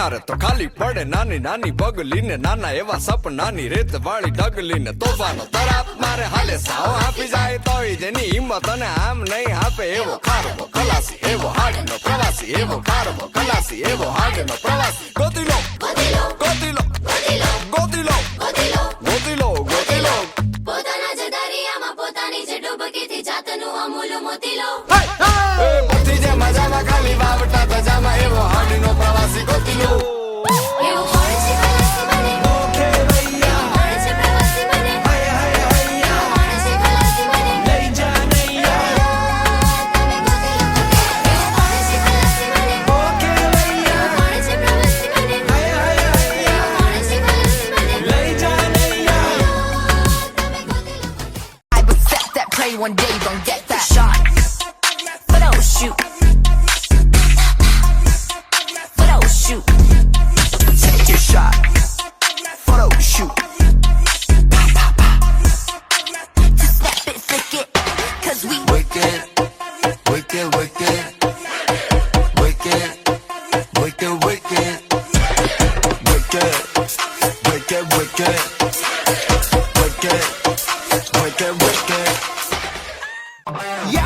કિનારે તો ખાલી પડે નાની નાની બગલીને નાના એવા સપનાની રેત વાળી ડગલીને તોફાનો તરાપ મારે હાલે સાવ આપી જાય તોય જેની હિંમત અને આમ નહીં આપે એવો ખારવો ખલાસી એવો હાડનો પ્રવાસી એવો ખારવો ખલાસી એવો હાડનો પ્રવાસી ગોતી લો ગોતી લો ગોતી લો ગોતી લો ગોતી લો ગોતી લો પોતાના જ દરિયામાં પોતાની જ ડૂબકીથી જાતનું અમૂલ મોતી લો બધી જે મજામાં ખાલી વાવટા તજામાં એવો હાડનો પ્રવાસી ગોતી લો એવું કોણ છે ખલાસી બને ઓકે ભૈયા કોણ છે પ્રવાસી બને હૈ હૈ હૈયા કોણ છે ખલાસી બને લઈ જા નૈયા તમે ગોતી લો એવું કોણ છે ખલાસી બને ઓકે ભૈયા કોણ છે પ્રવાસી બને હૈ હૈ હૈયા કોણ છે ખલાસી બને લઈ જા નૈયા I was set that prey one day, don't get that shot. But oh shoot. But oh shoot. Take your shot. Photo shoot. Just snap it, flick it. Cause we Wicked, wicked, wicked, wicked, wicked, wicked, wicked, wicked, wicked, wicked, wicked, wicked. Yeah.